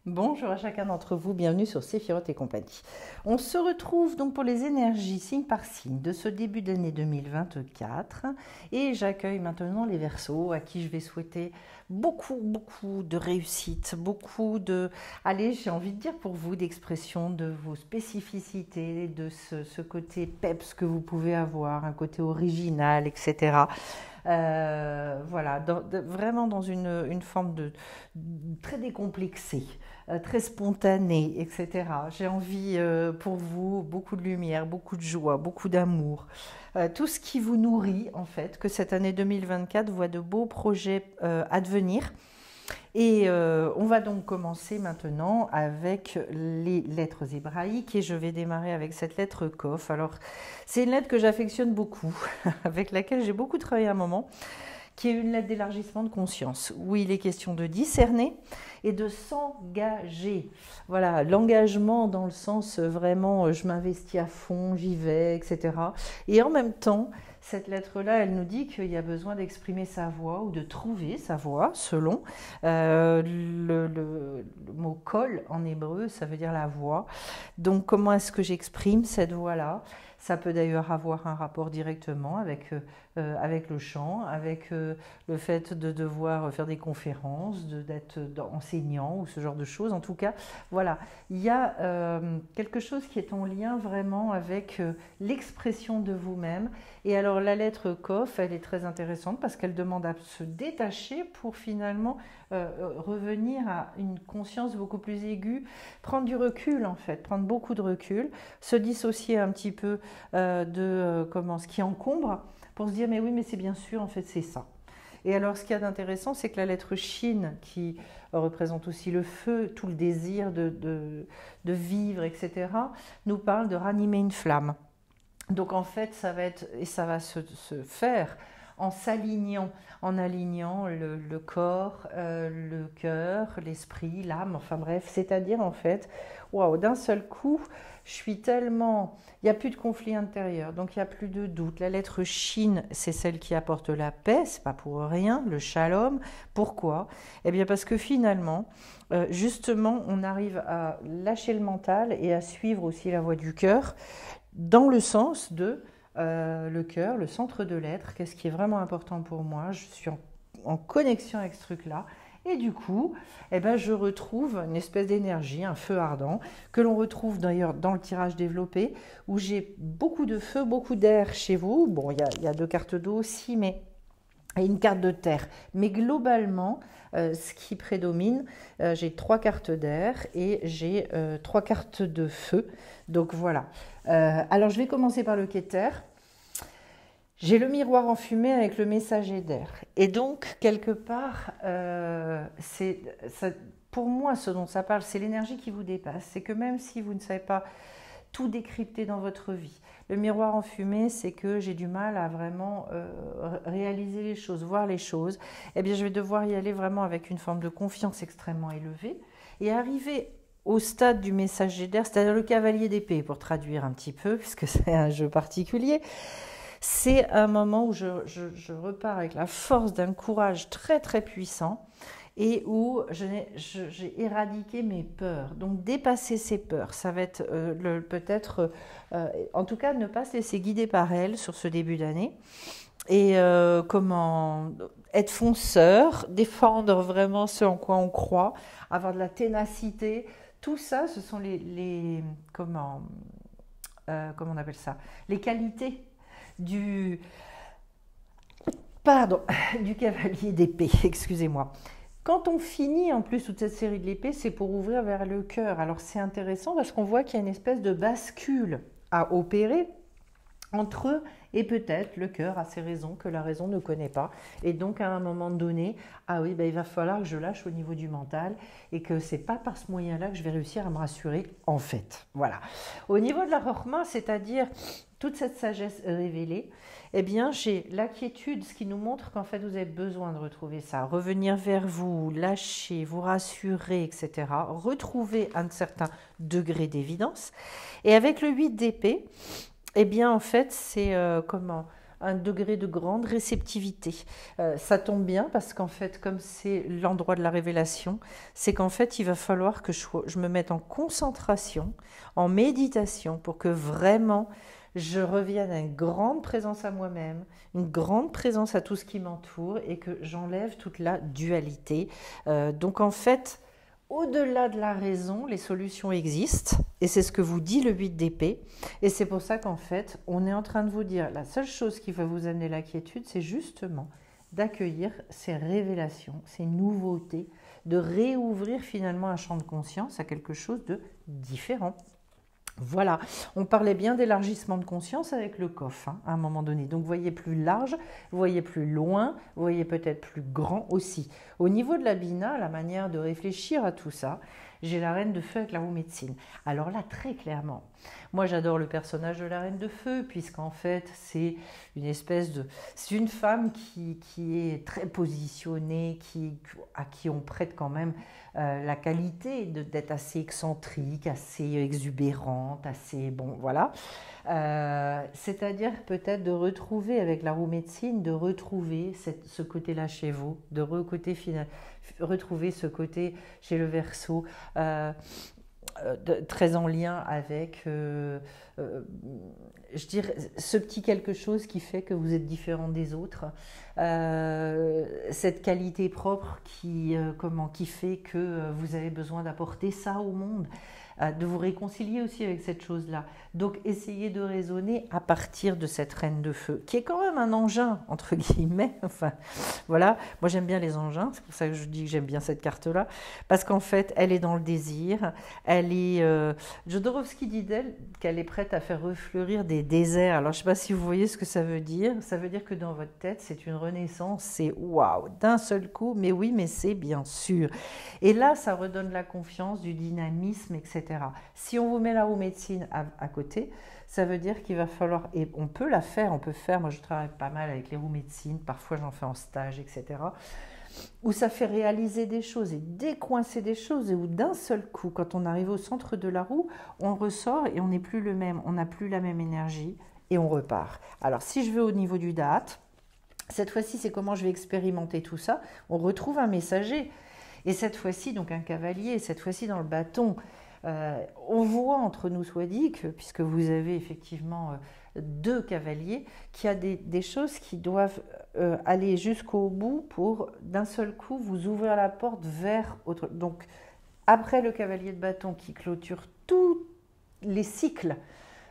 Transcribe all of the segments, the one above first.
Bonjour à chacun d'entre vous, bienvenue sur Séphiroth et compagnie. On se retrouve donc pour les énergies signe par signe de ce début d'année 2024 et j'accueille maintenant les Verseaux à qui je vais souhaiter beaucoup de réussite, allez, j'ai envie de dire pour vous, d'expression de vos spécificités, de ce côté peps que vous pouvez avoir, un côté original, etc. Voilà, vraiment dans une forme de très décomplexée, très spontanée, etc. J'ai envie pour vous beaucoup de lumière, beaucoup de joie, beaucoup d'amour, tout ce qui vous nourrit en fait, que cette année 2024 voit de beaux projets advenir. Et on va donc commencer maintenant avec les lettres hébraïques et je vais démarrer avec cette lettre Kof. Alors, c'est une lettre que j'affectionne beaucoup, avec laquelle j'ai beaucoup travaillé à un moment, qui est une lettre d'élargissement de conscience, où il est question de discerner et de s'engager. Voilà, l'engagement dans le sens vraiment je m'investis à fond, j'y vais, etc. Et en même temps, cette lettre-là, elle nous dit qu'il y a besoin d'exprimer sa voix ou de trouver sa voix, selon. Le mot kol en hébreu, ça veut dire la voix. Donc comment est-ce que j'exprime cette voix-là? Ça peut d'ailleurs avoir un rapport directement avec le chant, avec le fait de devoir faire des conférences, d'être enseignant ou ce genre de choses. En tout cas, voilà, il y a quelque chose qui est en lien vraiment avec l'expression de vous-même. Et alors la lettre Kof, elle est très intéressante parce qu'elle demande à se détacher pour finalement revenir à une conscience beaucoup plus aiguë, prendre du recul en fait, prendre beaucoup de recul, se dissocier un petit peu ce qui encombre pour se dire mais oui mais c'est bien sûr en fait c'est ça. Et alors ce qu'il y a d'intéressant c'est que la lettre Shin qui représente aussi le feu, tout le désir de vivre etc. nous parle de ranimer une flamme. Donc en fait ça va se faire en s'alignant, en alignant le corps, le cœur, l'esprit, l'âme, enfin bref, c'est-à-dire en fait, waouh, d'un seul coup, je suis tellement, il n'y a plus de conflit intérieur, donc il n'y a plus de doute. La lettre Shin, c'est celle qui apporte la paix, c'est pas pour rien, le shalom. Pourquoi? Eh bien parce que finalement, justement, on arrive à lâcher le mental et à suivre aussi la voie du cœur, dans le sens de le cœur, le centre de l'être, qu'est-ce qui est vraiment important pour moi, je suis en connexion avec ce truc-là, et du coup, eh ben, je retrouve une espèce d'énergie, un feu ardent, que l'on retrouve d'ailleurs dans le tirage développé, où j'ai beaucoup de feu, beaucoup d'air chez vous, bon, il y a deux cartes d'eau aussi, mais et une carte de terre. Mais globalement, ce qui prédomine, j'ai trois cartes d'air et j'ai trois cartes de feu. Donc voilà. Alors je vais commencer par le Keter. J'ai le miroir enfumé avec le messager d'air. Et donc, quelque part, pour moi, ce dont ça parle, c'est l'énergie qui vous dépasse. C'est que même si vous ne savez pas tout décrypter dans votre vie, le miroir enfumé, c'est que j'ai du mal à vraiment réaliser les choses, voir les choses. Eh bien, je vais devoir y aller vraiment avec une forme de confiance extrêmement élevée et arriver au stade du messager d'air, c'est-à-dire le cavalier d'épée, pour traduire un petit peu, puisque c'est un jeu particulier. C'est un moment où je repars avec la force d'un courage très puissant et où j'ai éradiqué mes peurs. Donc dépasser ces peurs, ça va être peut-être, en tout cas ne pas se laisser guider par elles sur ce début d'année. Et comment être fonceur, défendre vraiment ce en quoi on croit, avoir de la ténacité, tout ça, ce sont comment on appelle ça, les qualités du, pardon, du cavalier d'épée, excusez-moi. Quand on finit en plus toute cette série de l'épée, c'est pour ouvrir vers le cœur. Alors c'est intéressant parce qu'on voit qu'il y a une espèce de bascule à opérer entre eux et peut-être le cœur a ses raisons que la raison ne connaît pas. Et donc à un moment donné, ah oui, ben, il va falloir que je lâche au niveau du mental et que c'est pas par ce moyen-là que je vais réussir à me rassurer en fait. Voilà. Au niveau de la Rokhma, c'est-à-dire toute cette sagesse révélée, eh bien j'ai la quiétude, ce qui nous montre qu'en fait vous avez besoin de retrouver ça, revenir vers vous, lâcher, vous rassurer, etc. Retrouver un certain degré d'évidence. Et avec le 8 d'épée, eh bien, en fait, c'est un degré de grande réceptivité. Ça tombe bien parce qu'en fait, comme c'est l'endroit de la révélation, c'est qu'en fait, il va falloir que je me mette en concentration, en méditation, pour que vraiment je revienne à une grande présence à moi-même, une grande présence à tout ce qui m'entoure et que j'enlève toute la dualité. Donc en fait, au-delà de la raison, les solutions existent et c'est ce que vous dit le 8 d'épée. Et c'est pour ça qu'en fait, on est en train de vous dire, la seule chose qui va vous amener la quiétude, c'est justement d'accueillir ces révélations, ces nouveautés, de réouvrir finalement un champ de conscience à quelque chose de différent. Voilà, on parlait bien d'élargissement de conscience avec le coffre à un moment donné. Donc vous voyez plus large, vous voyez plus loin, vous voyez peut-être plus grand aussi. Au niveau de la Bina, la manière de réfléchir à tout ça, j'ai la reine de feu avec la roue médecine. Alors là, très clairement, moi j'adore le personnage de la reine de feu, puisqu'en fait c'est une espèce de... C'est une femme qui est très positionnée, à qui on prête quand même la qualité d'être assez excentrique, assez exubérante, assez... Bon, voilà. C'est-à-dire peut-être de retrouver avec la roue médecine, de retrouver ce côté-là chez vous, de retrouver ce côté chez le Verseau, très en lien avec, je dirais, ce petit quelque chose qui fait que vous êtes différent des autres, cette qualité propre qui fait que vous avez besoin d'apporter ça au monde, de vous réconcilier aussi avec cette chose-là. Donc, essayez de raisonner à partir de cette reine de feu, qui est quand même un engin, entre guillemets. Enfin, voilà. Moi, j'aime bien les engins. C'est pour ça que je dis que j'aime bien cette carte-là. Parce qu'en fait, elle est dans le désir. Elle est... Jodorowsky dit d'elle qu'elle est prête à faire refleurir des déserts. Alors, je ne sais pas si vous voyez ce que ça veut dire. Ça veut dire que dans votre tête, c'est une renaissance. C'est waouh, d'un seul coup. Mais oui, mais c'est bien sûr. Et là, ça redonne la confiance, du dynamisme, etc. Si on vous met la roue médecine à côté, ça veut dire qu'il va falloir, et on peut la faire, moi je travaille pas mal avec les roues médecine, parfois j'en fais en stage, etc., où ça fait réaliser des choses et décoincer des choses, et où d'un seul coup, quand on arrive au centre de la roue, on ressort et on n'est plus le même, on n'a plus la même énergie, et on repart. Alors si je vais au niveau du date, cette fois-ci c'est comment je vais expérimenter tout ça, on retrouve un messager, et cette fois-ci donc un cavalier, cette fois-ci dans le bâton. On voit entre nous soit dit que, puisque vous avez effectivement deux cavaliers, qu'il y a des choses qui doivent aller jusqu'au bout pour d'un seul coup vous ouvrir la porte vers autre. Donc après le cavalier de bâton qui clôture tous les cycles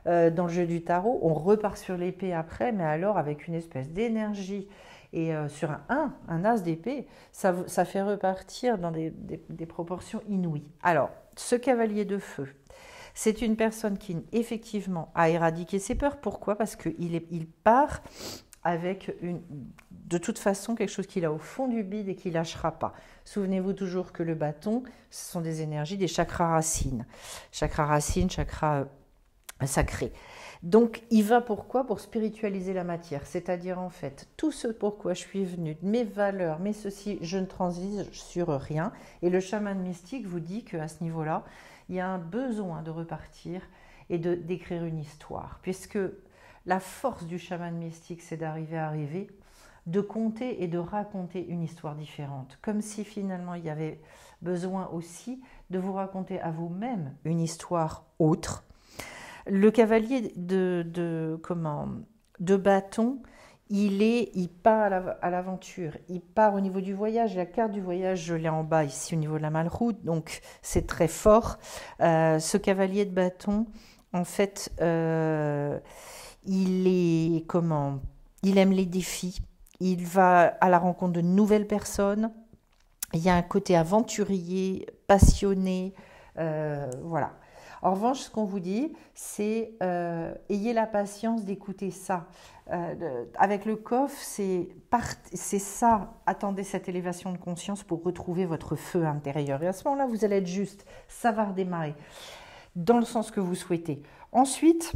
dans le jeu du tarot, on repart sur l'épée après, mais alors avec une espèce d'énergie. Et sur un as d'épée, ça fait repartir dans des proportions inouïes. Alors, ce cavalier de feu, c'est une personne qui, effectivement, a éradiqué ses peurs. Pourquoi ? Parce qu'il part avec, de toute façon, quelque chose qu'il a au fond du bide et qu'il ne lâchera pas. Souvenez-vous toujours que le bâton, ce sont des énergies, des chakras racines. Chakras racines, chakras sacrés. Donc, il va pourquoi ? Pour spiritualiser la matière, c'est-à-dire en fait, tout ce pourquoi je suis venue, mes valeurs, mes ceci, je ne transige sur rien. Et le chaman mystique vous dit qu'à ce niveau-là, il y a un besoin de repartir et d'écrire une histoire. Puisque la force du chaman mystique, c'est d'arriver, de conter et de raconter une histoire différente. Comme si finalement, il y avait besoin aussi de vous raconter à vous-même une histoire autre. Le cavalier de bâton, il part à l'aventure, il part au niveau du voyage. La carte du voyage, je l'ai en bas ici au niveau de la Malroute, donc c'est très fort. Ce cavalier de bâton, en fait, il aime les défis, il va à la rencontre de nouvelles personnes, il y a un côté aventurier, passionné, voilà. En revanche, ce qu'on vous dit, c'est ayez la patience d'écouter ça. Avec le coffre, c'est ça. Attendez cette élévation de conscience pour retrouver votre feu intérieur. Et à ce moment-là, vous allez être juste. Ça va redémarrer dans le sens que vous souhaitez. Ensuite,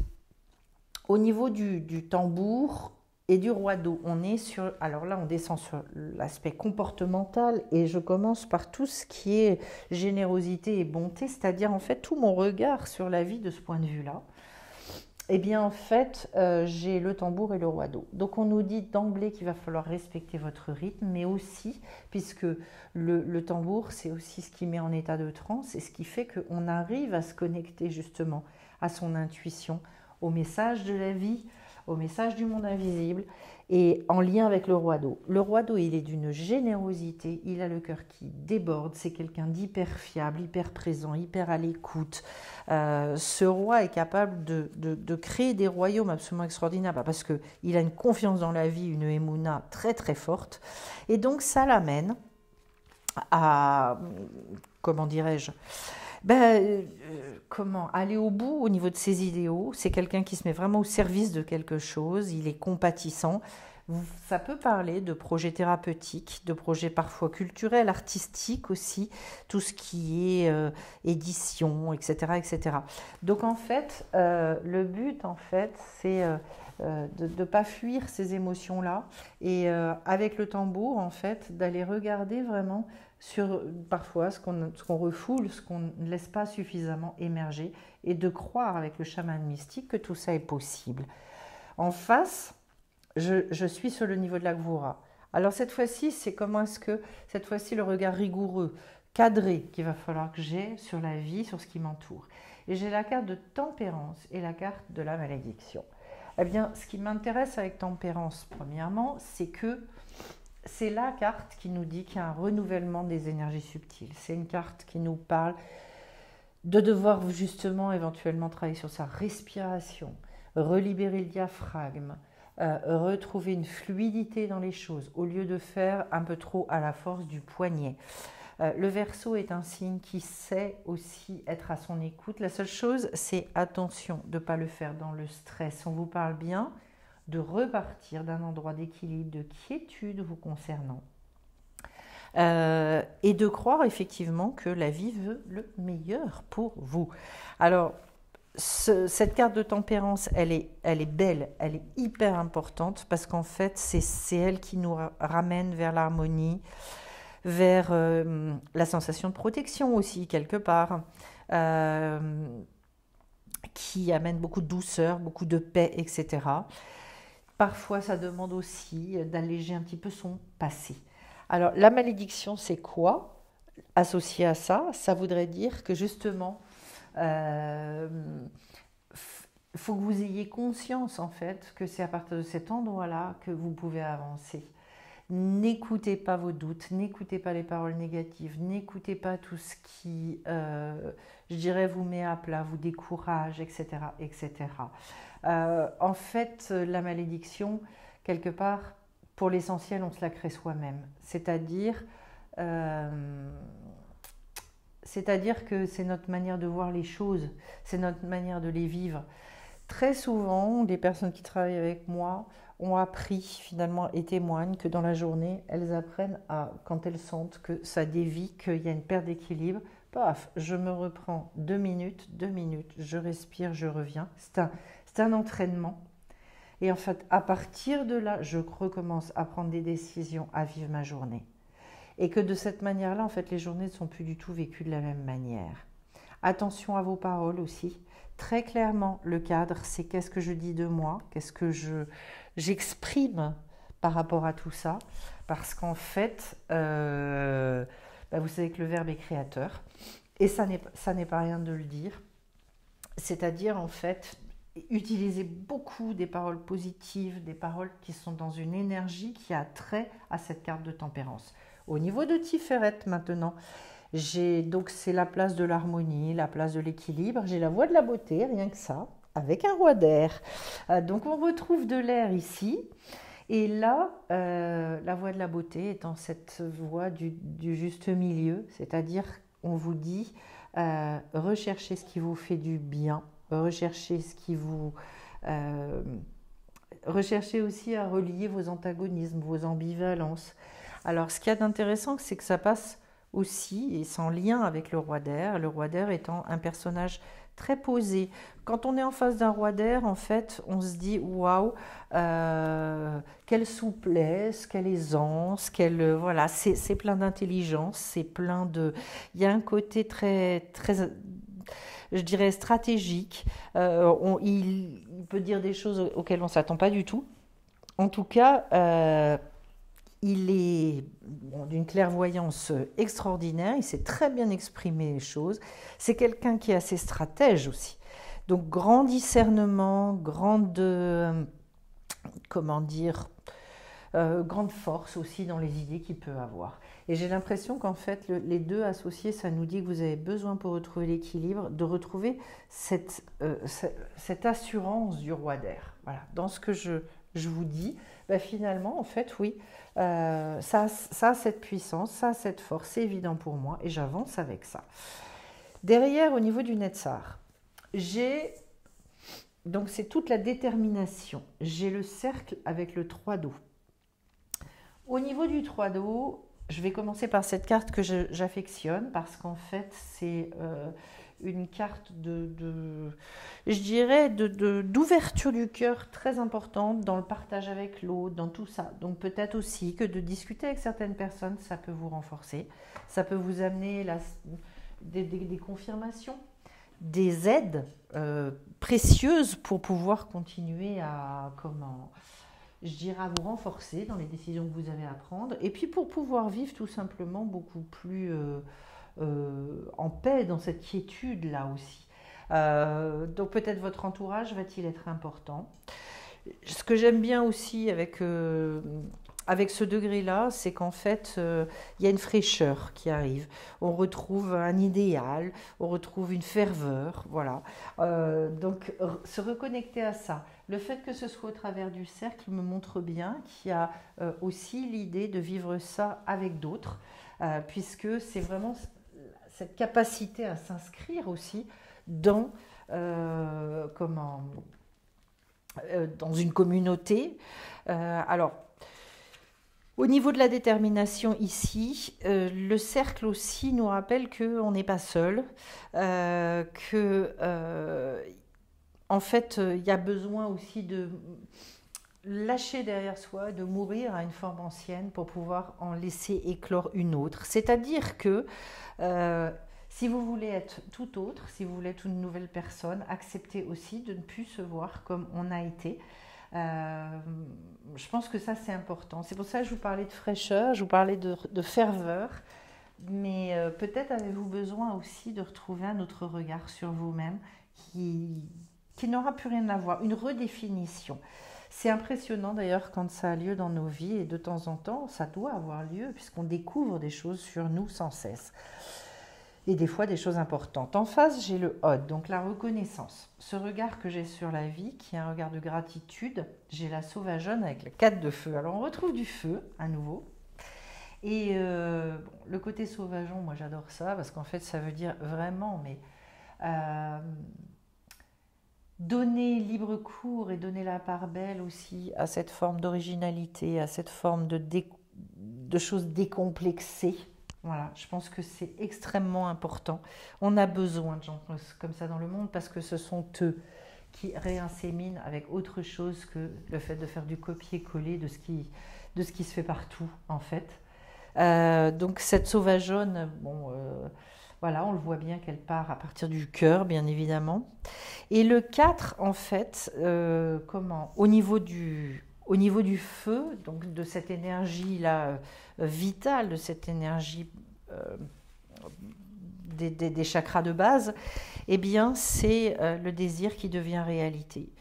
au niveau du tambour et du roi d'eau, alors là, on descend sur l'aspect comportemental et je commence par tout ce qui est générosité et bonté, c'est-à-dire en fait tout mon regard sur la vie de ce point de vue-là. eh bien, en fait, j'ai le tambour et le roi d'eau. Donc, on nous dit d'emblée qu'il va falloir respecter votre rythme, mais aussi, puisque le tambour, c'est aussi ce qui met en état de transe et ce qui fait qu'on arrive à se connecter justement à son intuition, au message de la vie, au message du monde invisible, et en lien avec le roi d'eau. Le roi d'eau, il est d'une générosité, il a le cœur qui déborde, c'est quelqu'un d'hyper fiable, hyper présent, hyper à l'écoute. Ce roi est capable de créer des royaumes absolument extraordinaires, parce qu'il a une confiance dans la vie, une émouna très très forte, et donc ça l'amène à, comment dirais-je, comment aller au bout au niveau de ses idéaux. C'est quelqu'un qui se met vraiment au service de quelque chose, il est compatissant. Ça peut parler de projets thérapeutiques, de projets parfois culturels, artistiques aussi, tout ce qui est édition, etc., etc. Donc en fait, le but, en fait, c'est de ne pas fuir ces émotions-là et avec le tambour, en fait, d'aller regarder vraiment sur parfois ce qu'on refoule, ce qu'on ne laisse pas suffisamment émerger et de croire avec le chaman mystique que tout ça est possible. En face, je suis sur le niveau de la Gvura. Alors cette fois-ci, c'est comment est-ce que, cette fois-ci, le regard rigoureux, cadré qu'il va falloir que j'ai sur la vie, sur ce qui m'entoure. Et j'ai la carte de tempérance et la carte de la malédiction. Eh bien, ce qui m'intéresse avec tempérance, premièrement, c'est que c'est la carte qui nous dit qu'il y a un renouvellement des énergies subtiles. C'est une carte qui nous parle de devoir justement éventuellement travailler sur sa respiration, relibérer le diaphragme, retrouver une fluidité dans les choses au lieu de faire un peu trop à la force du poignet. Le Verseau est un signe qui sait aussi être à son écoute. La seule chose, c'est attention de ne pas le faire dans le stress. On vous parle bien de repartir d'un endroit d'équilibre, de quiétude vous concernant. Et de croire effectivement que la vie veut le meilleur pour vous. Alors, cette carte de tempérance, elle est belle, elle est hyper importante parce qu'en fait, c'est elle qui nous ramène vers l'harmonie, vers la sensation de protection aussi, quelque part, qui amène beaucoup de douceur, beaucoup de paix, etc. Parfois, ça demande aussi d'alléger un petit peu son passé. Alors, la malédiction, c'est quoi? Associé à ça, ça voudrait dire que justement, faut que vous ayez conscience, en fait, que c'est à partir de cet endroit-là que vous pouvez avancer. N'écoutez pas vos doutes, n'écoutez pas les paroles négatives, n'écoutez pas tout ce qui, je dirais, vous met à plat, vous décourage, etc., etc. En fait, la malédiction, quelque part, pour l'essentiel, on se la crée soi-même. C'est-à-dire que c'est notre manière de voir les choses, c'est notre manière de les vivre. Très souvent, les personnes qui travaillent avec moi ont appris finalement et témoignent que dans la journée, elles apprennent à, quand elles sentent que ça dévie, qu'il y a une perte d'équilibre, paf, je me reprends 2 minutes, je respire, je reviens. C'est un entraînement. Et en fait, à partir de là, je recommence à prendre des décisions, à vivre ma journée. Et que de cette manière-là, en fait, les journées ne sont plus du tout vécues de la même manière. Attention à vos paroles aussi. Très clairement, le cadre, c'est qu'est-ce que je dis de moi, qu'est-ce que j'exprime par rapport à tout ça. Parce qu'en fait, vous savez que le verbe est créateur. Et ça n'est pas rien de le dire. C'est-à-dire, en fait, utiliser beaucoup des paroles positives, des paroles qui sont dans une énergie qui a trait à cette carte de tempérance. Au niveau de Tiferet maintenant, donc c'est la place de l'harmonie, la place de l'équilibre. J'ai la voie de la beauté, rien que ça, avec un roi d'air. Donc on retrouve de l'air ici. Et là, la voie de la beauté étant cette voie du juste milieu, c'est-à-dire on vous dit recherchez ce qui vous fait du bien, recherchez ce qui vous... recherchez aussi à relier vos antagonismes, vos ambivalences. Alors ce qu'il y a d'intéressant, c'est que ça passe aussi, et c'est en lien avec le roi d'air étant un personnage très posé. Quand on est en face d'un roi d'air, en fait, on se dit waouh, quelle souplesse, quelle aisance, voilà, c'est plein d'intelligence, c'est plein de, il y a un côté très très, je dirais, stratégique. Il peut dire des choses auxquelles on ne s'attend pas du tout. En tout cas, il est bon, d'une clairvoyance extraordinaire, il sait très bien exprimer les choses. C'est quelqu'un qui est assez stratège aussi. Donc grand discernement, comment dire, grande force aussi dans les idées qu'il peut avoir. Et j'ai l'impression qu'en fait, les deux associés, ça nous dit que vous avez besoin pour retrouver l'équilibre, de retrouver cette assurance du roi d'air. Voilà, dans ce que je vous dis, ben finalement, en fait, oui, ça a cette puissance, ça a cette force, c'est évident pour moi, et j'avance avec ça. Derrière, au niveau du Netzar, donc c'est toute la détermination. J'ai le cercle avec le 3 d'eau. Au niveau du 3 d'eau, je vais commencer par cette carte que j'affectionne parce qu'en fait, c'est une carte je dirais, d'ouverture du cœur très importante dans le partage avec l'autre, dans tout ça. Donc peut-être aussi que de discuter avec certaines personnes, ça peut vous renforcer, ça peut vous amener des confirmations, des aides précieuses pour pouvoir continuer je dirais, à vous renforcer dans les décisions que vous avez à prendre, et puis pour pouvoir vivre tout simplement beaucoup plus en paix dans cette quiétude-là aussi. Donc peut-être votre entourage va-t-il être important. Ce que j'aime bien aussi avec ce degré-là, c'est qu'en fait, il y a une fraîcheur qui arrive. On retrouve un idéal, on retrouve une ferveur, voilà. Donc, se reconnecter à ça. Le fait que ce soit au travers du cercle me montre bien qu'il y a aussi l'idée de vivre ça avec d'autres, puisque c'est vraiment cette capacité à s'inscrire aussi dans, dans une communauté. Alors, au niveau de la détermination ici, le cercle aussi nous rappelle qu'on n'est pas seul, en fait, il y a besoin aussi de lâcher derrière soi, de mourir à une forme ancienne pour pouvoir en laisser éclore une autre. C'est-à-dire que si vous voulez être tout autre, si vous voulez être une nouvelle personne, acceptez aussi de ne plus se voir comme on a été. Je pense que ça c'est important. C'est pour ça que je vous parlais de fraîcheur, je vous parlais de ferveur, mais peut-être avez-vous besoin aussi de retrouver un autre regard sur vous-même qui n'aura plus rien à voir, une redéfinition. C'est impressionnant d'ailleurs quand ça a lieu dans nos vies, et de temps en temps ça doit avoir lieu puisqu'on découvre des choses sur nous sans cesse. Et des fois des choses importantes. En face, j'ai le Hod, donc la reconnaissance. Ce regard que j'ai sur la vie, qui est un regard de gratitude, j'ai la sauvageonne avec la 4 de feu. Alors on retrouve du feu, à nouveau. Et le côté sauvageon, moi j'adore ça, parce qu'en fait ça veut dire vraiment, mais donner libre cours et donner la part belle aussi à cette forme d'originalité, à cette forme de choses décomplexées. Voilà, je pense que c'est extrêmement important. On a besoin de gens comme ça dans le monde parce que ce sont eux qui réinséminent avec autre chose que le fait de faire du copier-coller de ce qui se fait partout en fait. Donc cette sauvageonne, bon, voilà, on le voit bien qu'elle part à partir du cœur, bien évidemment. Et le 4, en fait, au niveau du feu, donc de cette énergie-là vitale, de cette énergie des chakras de base, eh bien, c'est le désir qui devient réalité.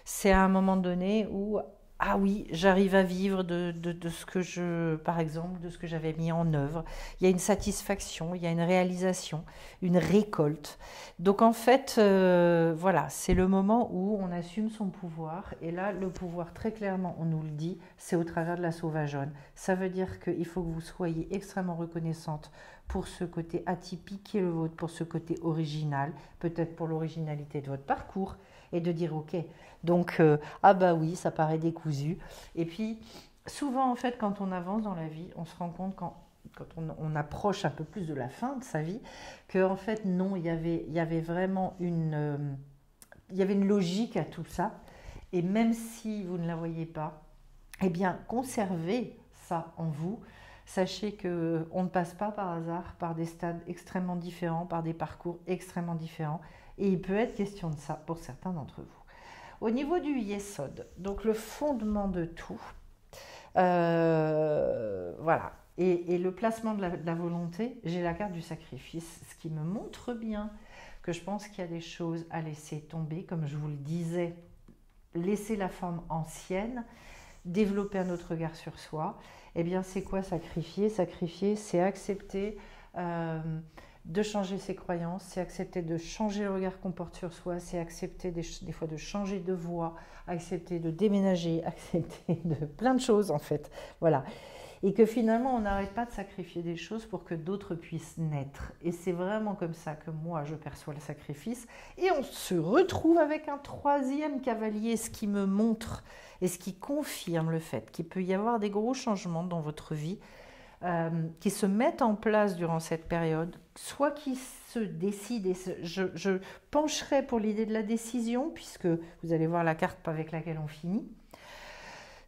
C'est à un moment donné où, ah oui, j'arrive à vivre de ce que par exemple, de ce que j'avais mis en œuvre. Il y a une satisfaction, il y a une réalisation, une récolte. Donc en fait, voilà, c'est le moment où on assume son pouvoir. Et là, le pouvoir, très clairement, on nous le dit, c'est au travers de la sauvageonne. Ça veut dire qu'il faut que vous soyez extrêmement reconnaissante pour ce côté atypique qui est le vôtre, pour ce côté original, peut-être pour l'originalité de votre parcours, et de dire ok, donc ah bah oui, ça paraît décousu. Et puis souvent en fait quand on avance dans la vie, on se rend compte quand on approche un peu plus de la fin de sa vie, que en fait non, il y avait vraiment une logique à tout ça. Et même si vous ne la voyez pas, eh bien conservez ça en vous. Sachez qu'on ne passe pas par hasard par des stades extrêmement différents, par des parcours extrêmement différents. Et il peut être question de ça pour certains d'entre vous. Au niveau du Yesod, donc le fondement de tout, voilà. Et le placement de la volonté, j'ai la carte du sacrifice, ce qui me montre bien que je pense qu'il y a des choses à laisser tomber, comme je vous le disais, laisser la forme ancienne, développer un autre regard sur soi. Eh bien, c'est quoi sacrifier? Sacrifier, c'est accepter de changer ses croyances, c'est accepter de changer le regard qu'on porte sur soi, c'est accepter des fois de changer de voie, accepter de déménager, accepter de plein de choses en fait. Voilà. Et que finalement, on n'arrête pas de sacrifier des choses pour que d'autres puissent naître. Et c'est vraiment comme ça que moi, je perçois le sacrifice. Et on se retrouve avec un troisième cavalier, ce qui me montre et ce qui confirme le fait qu'il peut y avoir des gros changements dans votre vie qui se mettent en place durant cette période, soit qui se décident. Et je pencherai pour l'idée de la décision, puisque vous allez voir la carte avec laquelle on finit.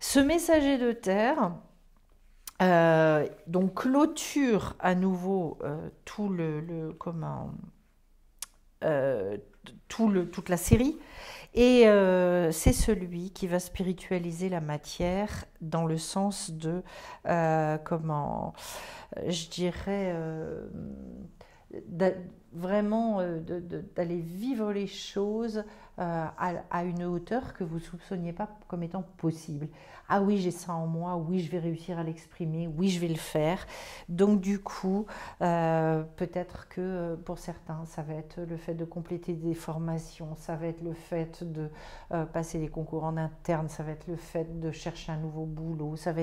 Ce messager de terre... donc clôture à nouveau toute la série et c'est celui qui va spiritualiser la matière dans le sens de je dirais vraiment d'aller vivre les choses à une hauteur que vous ne soupçonniez pas comme étant possible. Ah oui, j'ai ça en moi, oui, je vais réussir à l'exprimer, oui, je vais le faire. Donc du coup, peut-être que pour certains, ça va être le fait de compléter des formations, ça va être le fait de passer des concours en interne, ça va être le fait de chercher un nouveau boulot, ça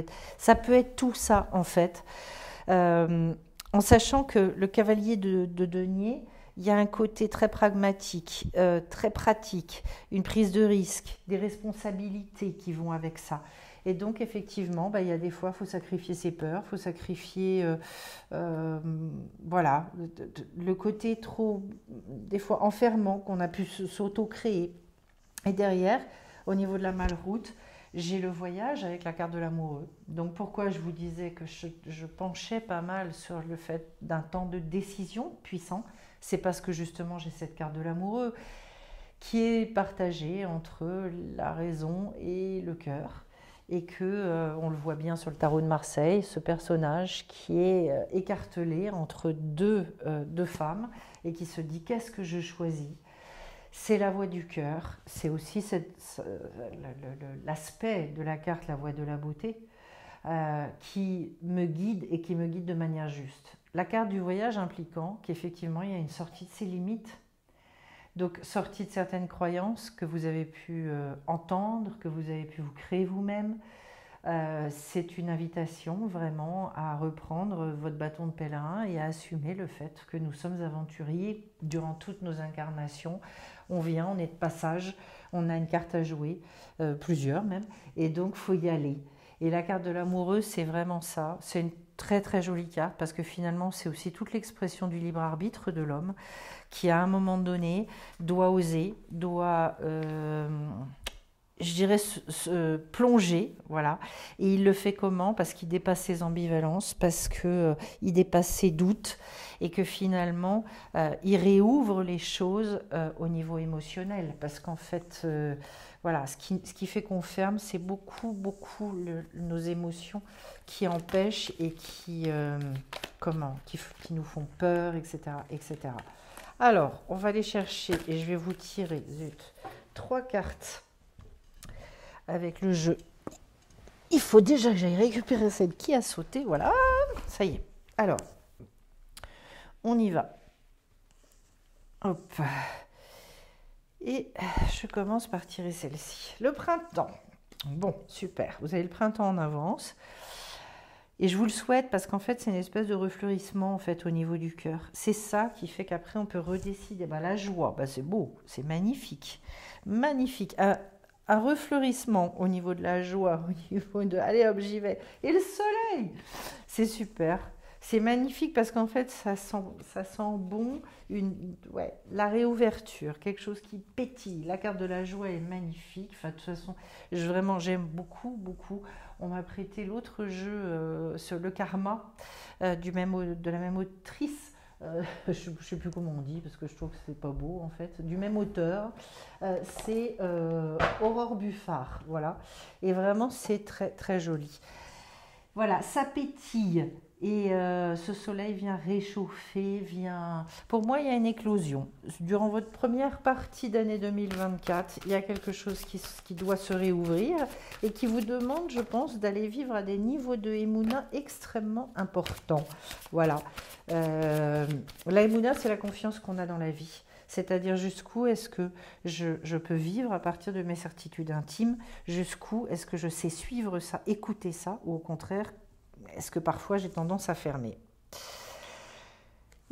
peut être tout ça en fait. En sachant que le cavalier de denier, il y a un côté très pragmatique, très pratique, une prise de risque, des responsabilités qui vont avec ça. Et donc, effectivement, il y a des fois, il faut sacrifier ses peurs, il faut sacrifier, voilà, le côté trop, des fois, enfermant qu'on a pu s'auto-créer. Et derrière, au niveau de la malroute, j'ai le voyage avec la carte de l'amoureux. Donc pourquoi je vous disais que je penchais pas mal sur le fait d'un temps de décision puissant, c'est parce que justement j'ai cette carte de l'amoureux qui est partagée entre la raison et le cœur. Et que, on le voit bien sur le tarot de Marseille, ce personnage qui est écartelé entre deux femmes et qui se dit qu'est-ce que je choisis? C'est la voix du cœur, c'est aussi l'aspect de la carte, la voix de la beauté, qui me guide et qui me guide de manière juste. La carte du voyage impliquant qu'effectivement il y a une sortie de ses limites, donc sortie de certaines croyances que vous avez pu entendre, que vous avez pu vous créer vous-même. C'est une invitation vraiment à reprendre votre bâton de pèlerin et à assumer le fait que nous sommes aventuriers durant toutes nos incarnations. On vient, on est de passage, on a une carte à jouer, plusieurs même, et donc il faut y aller. Et la carte de l'amoureux, c'est vraiment ça. C'est une très très jolie carte parce que finalement c'est aussi toute l'expression du libre arbitre de l'homme qui à un moment donné doit oser, doit... je dirais se plonger, voilà. Et il le fait comment? Parce qu'il dépasse ses ambivalences, parce qu'il dépasse ses doutes et que finalement, il réouvre les choses au niveau émotionnel. Parce qu'en fait, voilà, ce qui fait qu'on ferme, c'est beaucoup nos émotions qui empêchent et qui nous font peur, etc., etc. Alors, on va aller chercher, et je vais vous tirer, 3 cartes avec le jeu. Il faut déjà que j'aille récupérer celle qui a sauté. Voilà, ça y est. Alors, on y va. Hop. Et je commence par tirer celle-ci. Le printemps. Bon, super. Vous avez le printemps en avance. Et je vous le souhaite parce qu'en fait, c'est une espèce de refleurissement en fait, au niveau du cœur. C'est ça qui fait qu'après, on peut redécider. La joie, c'est beau, c'est magnifique. Magnifique. Un refleurissement au niveau de la joie, au niveau de « allez hop, j'y vais ». Et le soleil, c'est super. C'est magnifique parce qu'en fait, ça sent bon ouais, la réouverture, quelque chose qui pétille. La carte de la joie est magnifique. Enfin, de toute façon, vraiment, j'aime beaucoup, beaucoup. On m'a prêté l'autre jeu sur le karma de la même autrice. Je ne sais plus comment on dit parce que je trouve que c'est pas beau en fait. Du même auteur, c'est Aurore Buffard. Voilà. Et vraiment, c'est très, très joli. Voilà, ça pétille et ce soleil vient réchauffer, Pour moi, il y a une éclosion. Durant votre première partie d'année 2024, il y a quelque chose qui doit se réouvrir et qui vous demande, je pense, d'aller vivre à des niveaux de Emouna extrêmement importants. Voilà. La Emouna, c'est la confiance qu'on a dans la vie. C'est-à-dire jusqu'où est-ce que je peux vivre à partir de mes certitudes intimes, jusqu'où est-ce que je sais suivre ça, écouter ça, ou au contraire, est-ce que parfois j'ai tendance à fermer.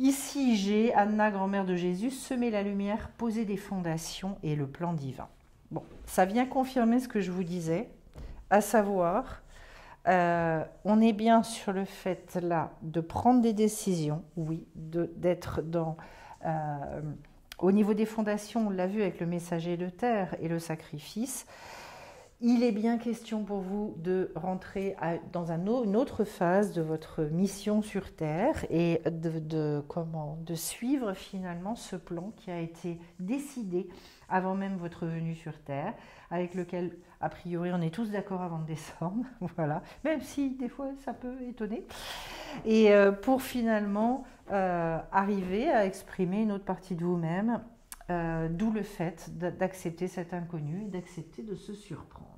Ici, j'ai Anna, grand-mère de Jésus, semer la lumière, poser des fondations et le plan divin. Bon, ça vient confirmer ce que je vous disais, à savoir, on est bien sur le fait là de prendre des décisions, oui, d'être dans... au niveau des fondations, on l'a vu avec le messager de terre et le sacrifice, il est bien question pour vous de rentrer dans une autre phase de votre mission sur Terre et de suivre finalement ce plan qui a été décidé avant même votre venue sur Terre, avec lequel, a priori, on est tous d'accord avant de descendre, voilà, même si des fois ça peut étonner, et pour finalement arriver à exprimer une autre partie de vous-même, d'où le fait d'accepter cet inconnu et d'accepter de se surprendre.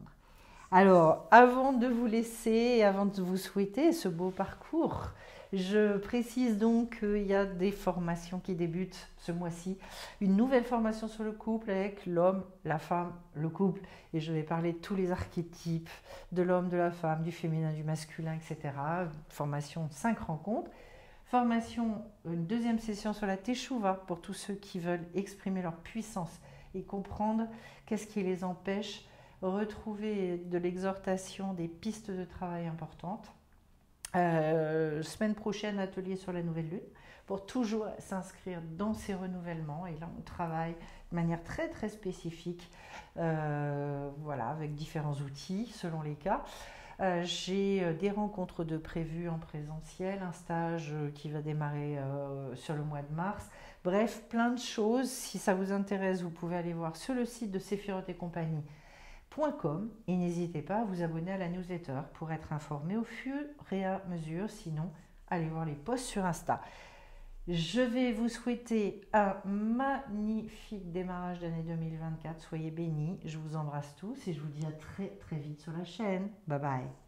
Alors, avant de vous laisser et avant de vous souhaiter ce beau parcours, je précise donc qu'il y a des formations qui débutent ce mois-ci. Une nouvelle formation sur le couple avec l'homme, la femme, le couple. Et je vais parler de tous les archétypes de l'homme, de la femme, du féminin, du masculin, etc. Formation 5 rencontres. Formation, une deuxième session sur la Teshuvah pour tous ceux qui veulent exprimer leur puissance et comprendre qu'est-ce qui les empêche, retrouver de l'exhortation, des pistes de travail importantes. Semaine prochaine, atelier sur la nouvelle lune, pour toujours s'inscrire dans ces renouvellements. Et là, on travaille de manière très très spécifique, voilà, avec différents outils selon les cas. J'ai des rencontres de prévues en présentiel, un stage qui va démarrer sur le mois de mars. Bref, plein de choses. Si ça vous intéresse, vous pouvez aller voir sur le site de Séphiroth et compagnie. Et n'hésitez pas à vous abonner à la newsletter pour être informé au fur et à mesure. Sinon, allez voir les posts sur Insta. Je vais vous souhaiter un magnifique démarrage d'année 2024. Soyez bénis. Je vous embrasse tous et je vous dis à très très vite sur la chaîne. Bye bye.